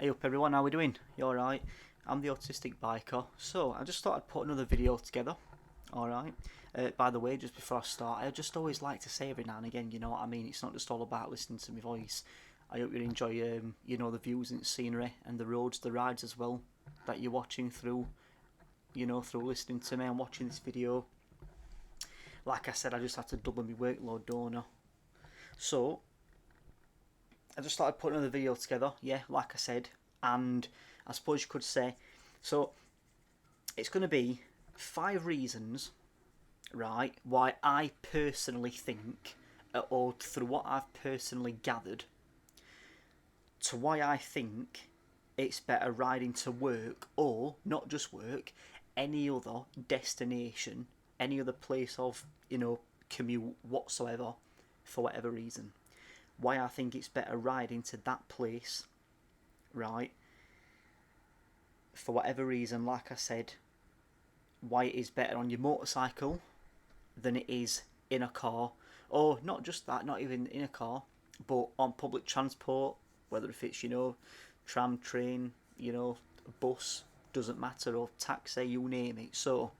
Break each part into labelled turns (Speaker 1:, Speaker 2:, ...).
Speaker 1: Hey up everyone, how we doing? You alright? I'm the Autistic Biker. So, I just thought I'd put another video together. Alright? By the way, just before I start, I just always like to say every now and again, you know what I mean? It's not just all about listening to my voice. I hope you enjoy, the views and scenery and the roads, the rides as well that you're watching through, through listening to me and watching this video. Like I said, I just had to double my workload, don't I? So, I just started putting another video together, yeah, like I said, and I suppose you could say, so it's going to be 5 reasons, right, why I personally think, or through what I've personally gathered, to why I think it's better riding to work, or not just work, any other destination, any other place of, commute whatsoever, for whatever reason. Why I think it's better riding to that place, right? For whatever reason, like I said, why it is better on your motorcycle than it is in a car. Or not just that, not even in a car, but on public transport, whether if it's, tram, train, bus, doesn't matter, or taxi, you name it. So,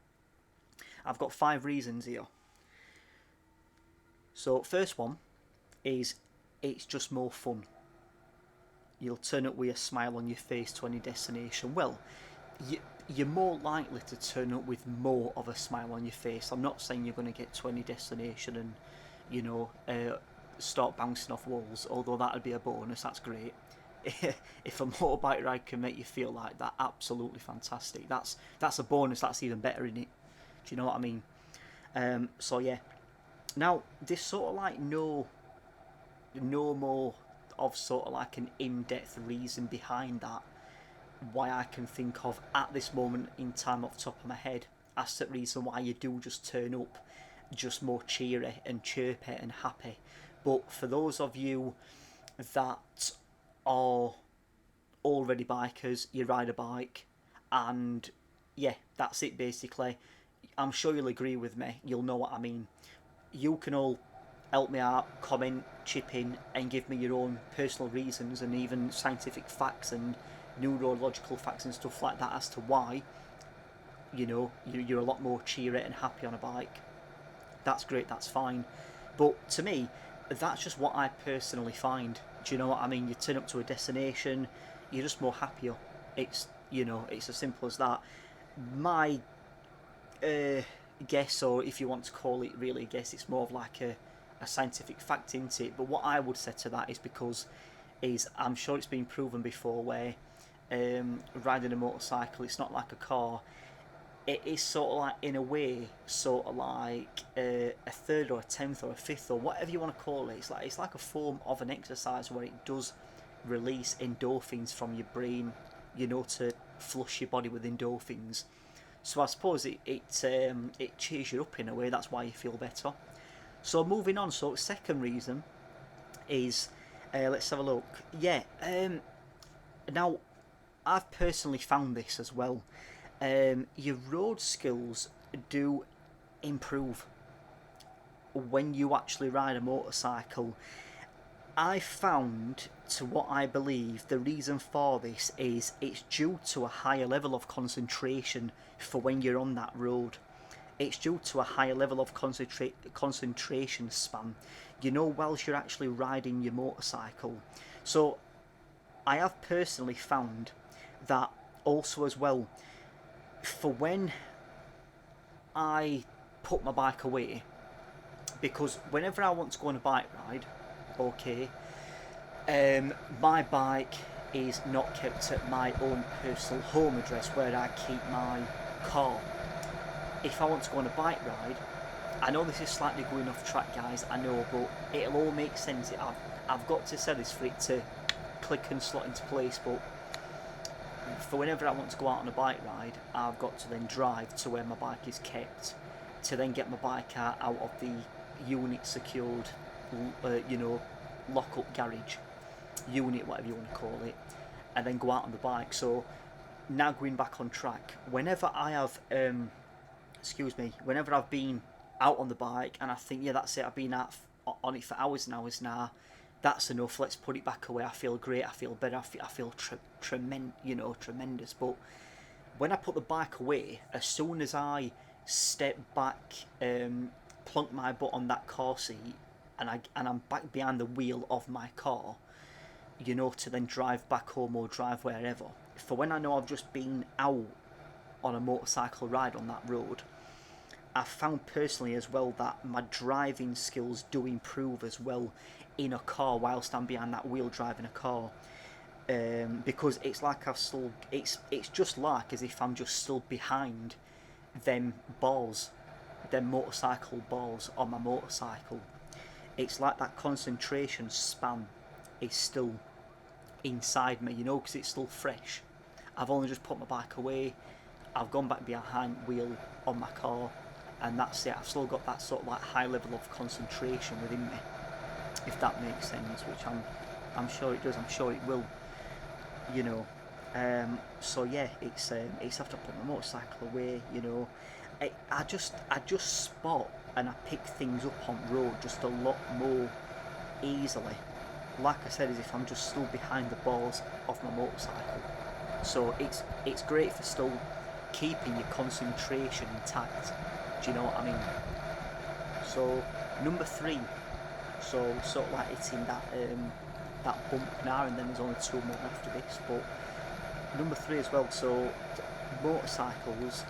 Speaker 1: I've got 5 reasons here. So, first one is it's just more fun. You'll turn up with a smile on your face to any destination. Well, you're more likely to turn up with more of a smile on your face. I'm not saying you're going to get to any destination and, start bouncing off walls, although that would be a bonus, that's great. If a motorbike ride can make you feel like that, absolutely fantastic. That's a bonus, that's even better, in it. Do you know what I mean? So yeah. Now, there's sort of like no more of sort of like an in-depth reason behind that, why I can think of at this moment in time off the top of my head as the reason why you do just turn up just more cheery and chirpy and happy. But for those of you that are already bikers, you ride a bike, and yeah, that's it basically. I'm sure you'll agree with me, you'll know what I mean. You can all help me out, comment, chip in, and give me your own personal reasons and even scientific facts and neurological facts and stuff like that as to why, you're a lot more cheery and happy on a bike. That's great, that's fine. But to me, that's just what I personally find. Do you know what I mean? You turn up to a destination, you're just more happier. It's as simple as that. My guess, or if you want to call it really a guess, it's more of like a scientific fact into it. But what I would say to that is I'm sure it's been proven before where riding a motorcycle, it's not like a car. It is sort of like, in a way, sort of like a third or a tenth or a fifth or whatever you want to call it. It's like a form of an exercise where it does release endorphins from your brain, to flush your body with endorphins. So I suppose it cheers you up in a way. That's why you feel better. So moving on. So second reason is, let's have a look. Yeah. Now, I've personally found this as well. Your road skills do improve when you actually ride a motorcycle. I found, to what I believe, the reason for this is it's due to a higher level of concentration for when you're on that road. It's due to a higher level of concentration span, whilst you're actually riding your motorcycle. So I have personally found that also as well, for when I put my bike away, because whenever I want to go on a bike ride, okay, my bike is not kept at my own personal home address where I keep my car. If I want to go on a bike ride, I know this is slightly going off track, guys, I know, but it'll all make sense. I've got to say this for it to click and slot into place, but for whenever I want to go out on a bike ride, I've got to then drive to where my bike is kept to then get my bike out of the unit secured, lock-up garage unit, whatever you want to call it, and then go out on the bike. So now going back on track, whenever I have whenever I've been out on the bike and I think, yeah, that's it, I've been out on it for hours and hours now, that's enough. Let's put it back away. I feel great. I feel better. I feel tremendous. But when I put the bike away, as soon as I step back, plunk my butt on that car seat, and I'm back behind the wheel of my car, to then drive back home or drive wherever. For when I know I've just been out on a motorcycle ride on that road, I've found personally as well that my driving skills do improve as well in a car whilst I'm behind that wheel driving a car. Because it's like it's just like as if I'm just still behind them balls, them motorcycle balls on my motorcycle. It's like that concentration span is still inside me, because it's still fresh. I've only just put my bike away, I've gone back behind wheel on my car, and that's it. I've still got that sort of like high level of concentration within me, if that makes sense, which I'm sure it does. I'm sure it will. So yeah, it's after I put my motorcycle away. I just spot and I pick things up on road just a lot more easily. Like I said, as if I'm just still behind the balls of my motorcycle. So it's great for still keeping your concentration intact. Do you know what I mean? So number 3, so sort of like hitting that bump now, and then there's only 2 more after this. But number 3 as well. So motorcycles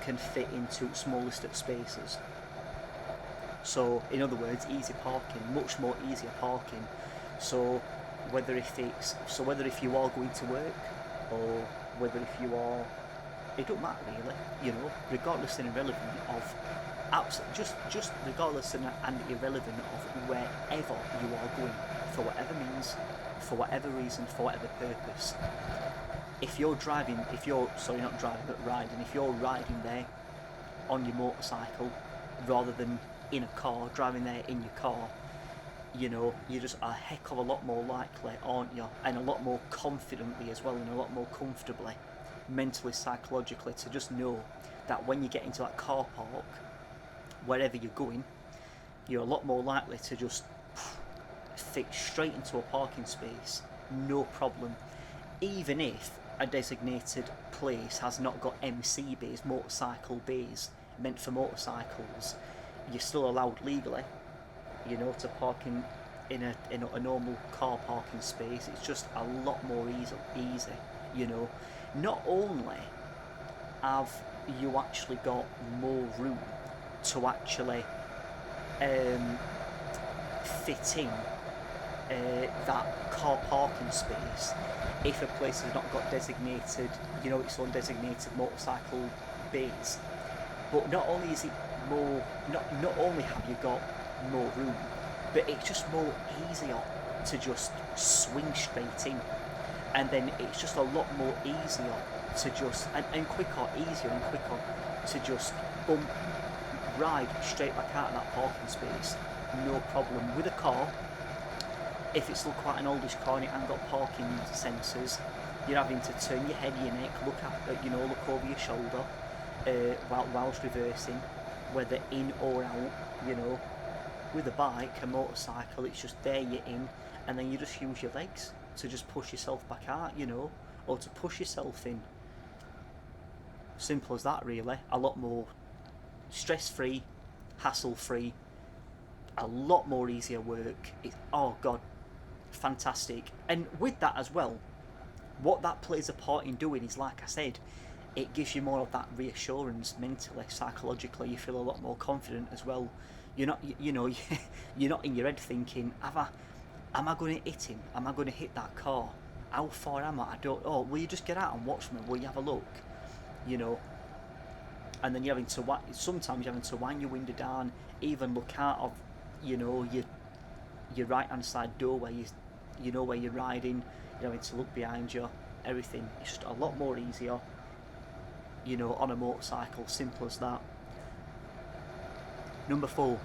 Speaker 1: can fit into smallest of spaces. So in other words, easy parking, much more easier parking. So whether if you are going to work, or whether if you are, it don't matter really, regardless and irrelevant of just regardless and irrelevant of wherever you are going, for whatever means, for whatever reason, for whatever purpose. If you're riding, if you're riding there on your motorcycle rather than in a car, driving there in your car, you're just a heck of a lot more likely, aren't you? And a lot more confidently as well, and a lot more comfortably, mentally, psychologically, to just know that when you get into that car park, wherever you're going, you're a lot more likely to just fit straight into a parking space, no problem. Even if a designated place has not got MC bays, motorcycle bays, meant for motorcycles, you're still allowed legally, to park in a normal car parking space. It's just a lot more easy. Not only have you actually got more room to actually fit in that car parking space if a place has not got designated, its own designated motorcycle bays. But not only is it more, not only have you got more room, but it's just more easier to just swing straight in, and then it's just a lot more easier to just easier and quicker to just ride straight back out of that parking space, no problem. With a car, if it's still quite an oldish car and it hasn't got parking sensors, you're having to turn your head, your neck, look over your shoulder whilst reversing, whether in or out. With a bike, a motorcycle, it's just there, you're in, and then you just use your legs to just push yourself back out, or to push yourself in. Simple as that, really. A lot more stress-free, hassle-free, a lot more easier work. Oh God, fantastic. And with that as well, what that plays a part in doing is, like I said, it gives you more of that reassurance mentally, psychologically. You feel a lot more confident as well. You're not, you're not in your head thinking, am I going to hit him? Am I going to hit that car? How far am I? I don't know. Will you just get out and watch me? Will you have a look? And then sometimes you're having to wind your window down, even look out of, your right hand side door where where you're riding. You're having to look behind you. Everything. It's just a lot more easier. On a motorcycle, simple as that. Number 4.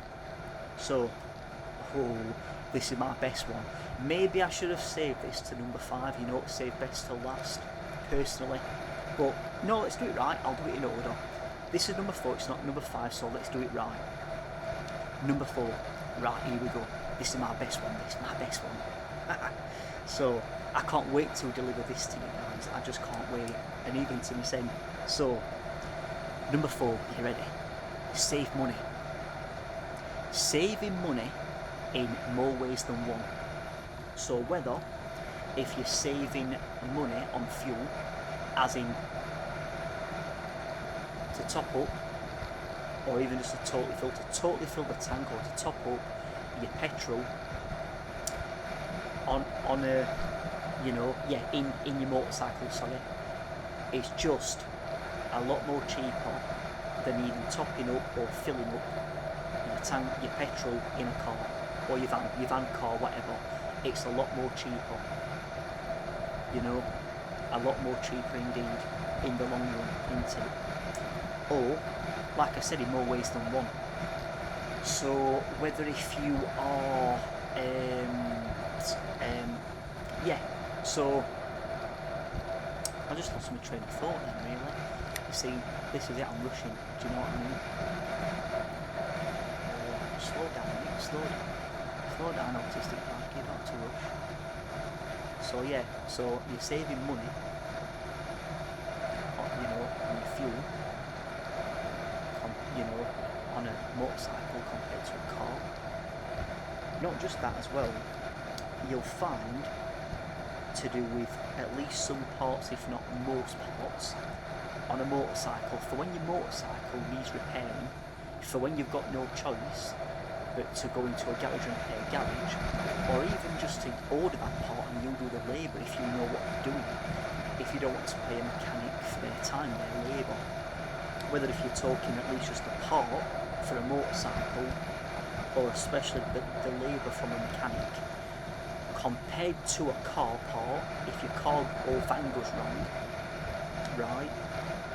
Speaker 1: So, this is my best one. Maybe I should have saved this to number 5. Save best till last, personally. But no, let's do it right. I'll do it in order. This is number 4. It's not number 5, so let's do it right. Number 4. Right, here we go. This is my best one. This is my best one. So I can't wait to deliver this to you guys. I just can't wait. And even to me saying, so number 4, you ready? Save money. Saving money in more ways than one. So whether if you're saving money on fuel, as in to top up, or even just to totally fill the tank, or to top up your petrol on a, you know, in your motorcycle, sorry, it's just a lot more cheaper than even topping up or filling up your tank, your petrol in a car, or your van car, whatever. It's a lot more cheaper, you know, a lot more cheaper indeed in the long run, isn't it? Or, like I said, in more ways than one. So whether if you are so I just lost my train of thought then, really. You see, this is it, I'm rushing, do you know what I mean? Slow down, mate, slow down, autistic bike, you don't have to rush. So yeah, so you're saving money, you know, on your fuel, you know, on a motorcycle compared to a car. Not just that as well, you'll find, to do with at least some parts, if not most parts, on a motorcycle, for when your motorcycle needs repairing, for when you've got no choice but to go into a garage and pay a garage, or even just to order that part and you'll do the labour if you know what you're doing, if you don't want to pay a mechanic for their time, their labour. Whether if you're talking at least just a part for a motorcycle, or especially the labour from a mechanic, compared to a car part, if your car or van goes wrong, right,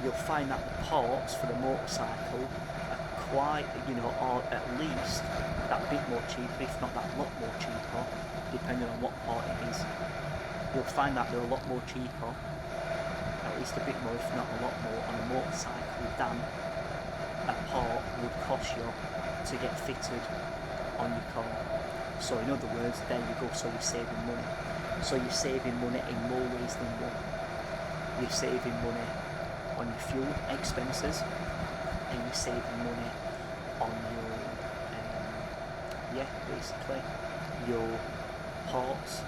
Speaker 1: you'll find that the parts for the motorcycle are quite, you know, are at least that bit more cheaper, if not that lot more cheaper, depending on what part it is. You'll find that they're a lot more cheaper, at least a bit more, if not a lot more, on a motorcycle than a part would cost you to get fitted on your car. So in other words, there you go, so you're saving money. So you're saving money in more ways than one. You're saving money on your fuel expenses, and you're saving money on your, basically, your parts,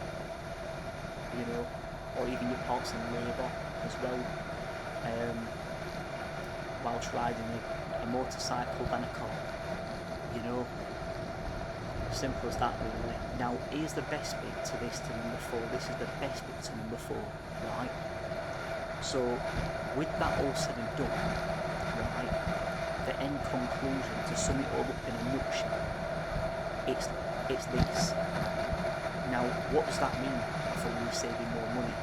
Speaker 1: you know, or even your parts and labour as well, whilst riding a motorcycle than a car, you know. Simple as that, really. Now, here's the best bit to this, to number 4. This is the best bit to number 4, right? So, with that all said and done, right, the end conclusion, to sum it all up in a nutshell, it's this. Now, what does that mean for you saving more money?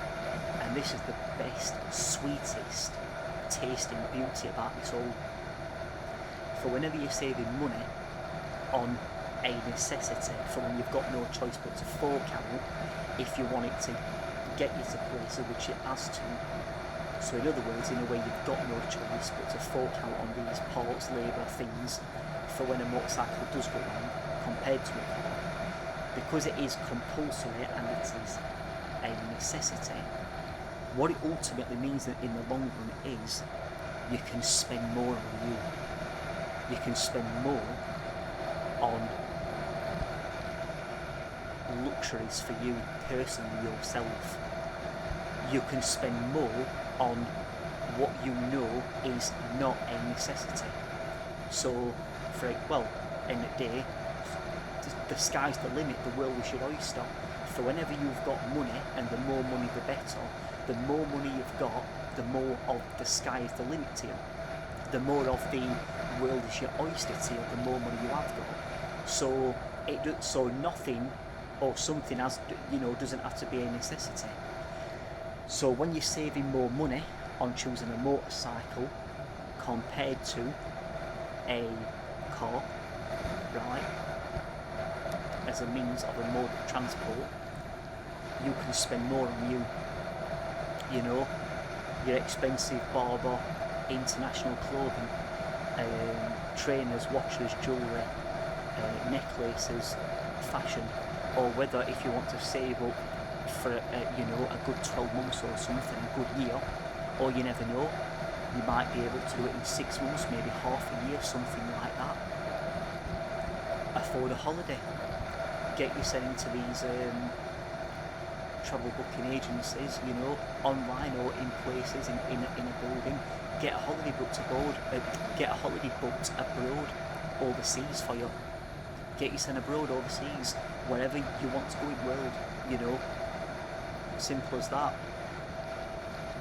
Speaker 1: And this is the best, sweetest, tasting beauty about this all. For whenever you're saving money on a necessity, for when you've got no choice but to fork out if you want it to get you to places, which it has to. So in other words, in a way, you've got no choice but to fork out on these parts, labour, things, for when a motorcycle does go wrong, compared to a car. Because it is compulsory and it is a necessity, what it ultimately means in the long run is you can spend more on you. You can spend more on luxuries for you personally, yourself. You can spend more on what you know is not a necessity. So, in the day, the sky's the limit, the world is your oyster. For whenever you've got money, and the more money the better, the more money you've got, the more of the sky is the limit to you. The more of the world is your oyster to you, the more money you have got. So nothing or something doesn't have to be a necessity. So when you're saving more money on choosing a motorcycle compared to a car, right, as a means of a mode of transport, you can spend more on you. You know, your expensive barber, international clothing, trainers, watches, jewellery, necklaces, fashion, or whether if you want to save up for a good 12 months or something, a good year, or you never know, you might be able to do it in 6 months, maybe half a year, something like that. Afford a holiday, get yourself into these travel booking agencies, online or in places in a building. Get a holiday booked abroad, overseas for you. Get yourself abroad, overseas, wherever you want to go in the world. Simple as that.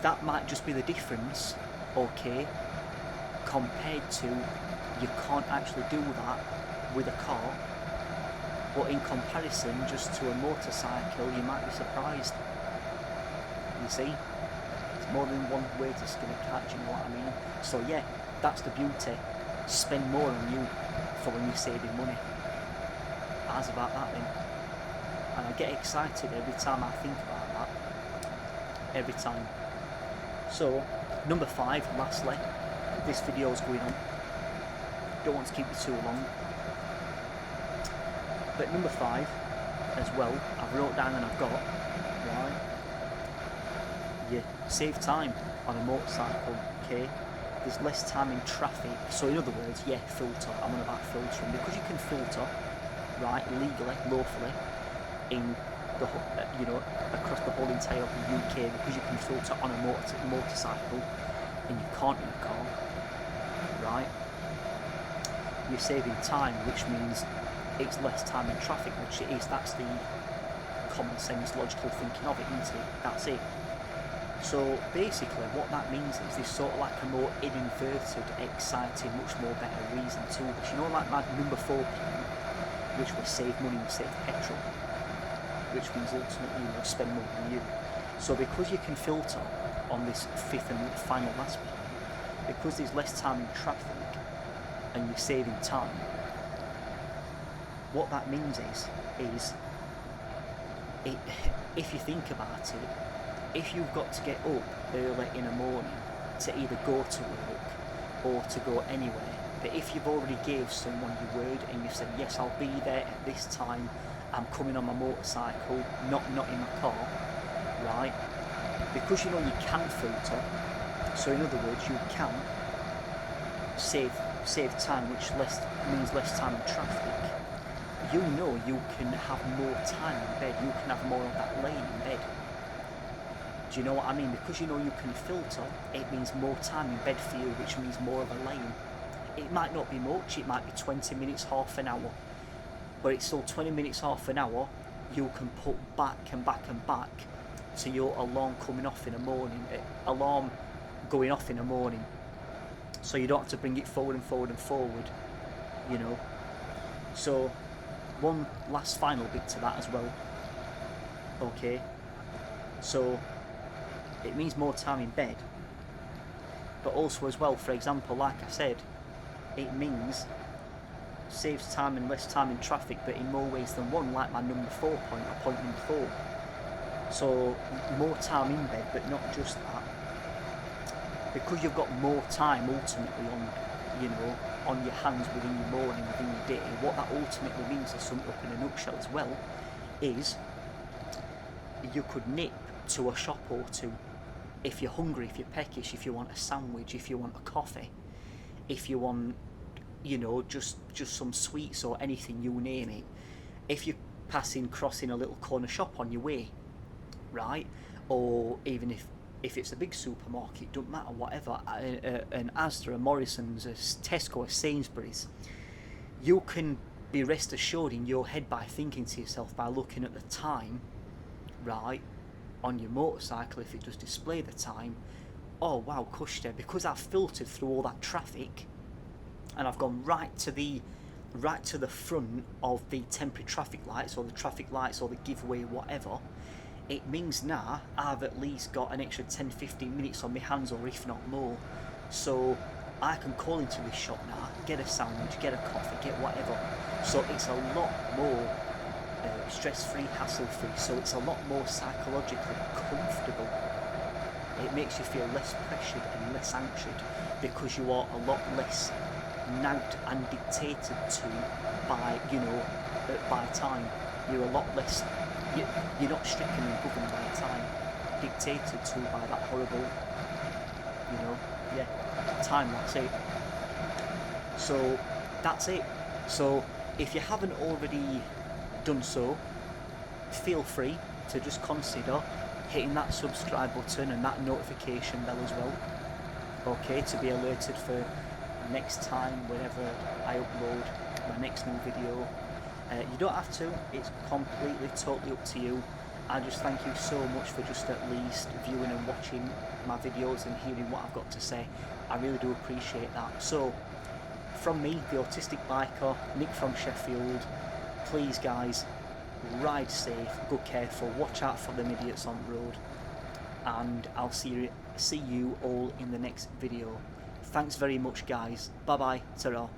Speaker 1: That might just be the difference, okay, compared to you can't actually do that with a car, but in comparison just to a motorcycle, you might be surprised. You see, it's more than one way to skin a cat, you know what I mean? So yeah, that's the beauty. Spend more on you for when you're saving money. How's about that then? And I get excited every time I think about that. Every time. So, number 5, lastly, this video is going on. Don't want to keep it too long. But number 5, as well, I've wrote down and I've got, right, you save time on a motorcycle, okay? There's less time in traffic. So in other words, yeah, filter. I'm on about filtering. Because you can filter, right, legally, lawfully, in the across the whole entire of the UK, because you can filter on a motorcycle and you can't in a car, right? You're saving time, which means it's less time in traffic, which it is. That's the common sense, logical thinking of it, isn't it? That's it. So basically what that means is there's sort of like a more inverted, exciting, much more better reason to this. Like my number 4 plan, which will save money and save petrol, which means ultimately you'll spend more than you. So because you can filter on this 5th and final last plan, because there's less time in traffic and you're saving time, what that means is if you think about it, if you've got to get up early in the morning to either go to work or to go anywhere, but if you've already gave someone your word and you've said, yes, I'll be there at this time, I'm coming on my motorcycle, not in my car, right? Because you can filter, so in other words, you can save time, which means less time in traffic. You can have more time in bed, you can have more of that lane in bed. Do you know what I mean? Because you can filter, it means more time in bed for you, which means more of a lane. It might not be much, it might be 20 minutes, half an hour, but it's still 20 minutes, half an hour you can put back and back and back to your alarm coming off in the morning, alarm going off in the morning, so you don't have to bring it forward and forward and forward, So one last final bit to that as well, okay, so it means more time in bed, but also as well, for example, like I said, it means saves time and less time in traffic, but in more ways than one, like my number 4 point, or point number 4. So more time in bed, but not just that, because you've got more time ultimately on your hands within your morning, within your day. What that ultimately means, to sum it up in a nutshell as well, is you could nip to a shop or two if you're hungry, if you're peckish, if you want a sandwich, if you want a coffee, if you want just some sweets or anything, you name it. If you're crossing a little corner shop on your way, right, or even if it's a big supermarket, don't matter, whatever, an Asda, a Morrison's, a Tesco, a Sainsbury's, you can be rest assured in your head by thinking to yourself, by looking at the time, right, on your motorcycle, if it does display the time, oh wow, cush there, because I've filtered through all that traffic and I've gone right to the front of the temporary traffic lights, or the traffic lights, or the giveaway, whatever. It means now I've at least got an extra 10-15 minutes on my hands, or if not more, so I can call into this shop now, get a sandwich, get a coffee, get whatever. So it's a lot more stress-free, hassle-free, so it's a lot more psychologically comfortable. It makes you feel less pressured and less anxious, because you are a lot less nagged and dictated to by by time. You're a lot less. You're not stricken and governed by time, dictated to by that horrible, time. That's it. So that's it. So if you haven't already done so, feel free to just consider hitting that subscribe button and that notification bell as well. Okay, to be alerted for next time whenever I upload my next new video. You don't have to, it's completely, totally up to you. I just thank you so much for just at least viewing and watching my videos and hearing what I've got to say. I really do appreciate that. So, from me, the Autistic Biker, Nick from Sheffield, please guys, ride safe, go careful, watch out for them idiots on the road, and I'll see you all in the next video. Thanks very much guys, bye bye, ta-ra.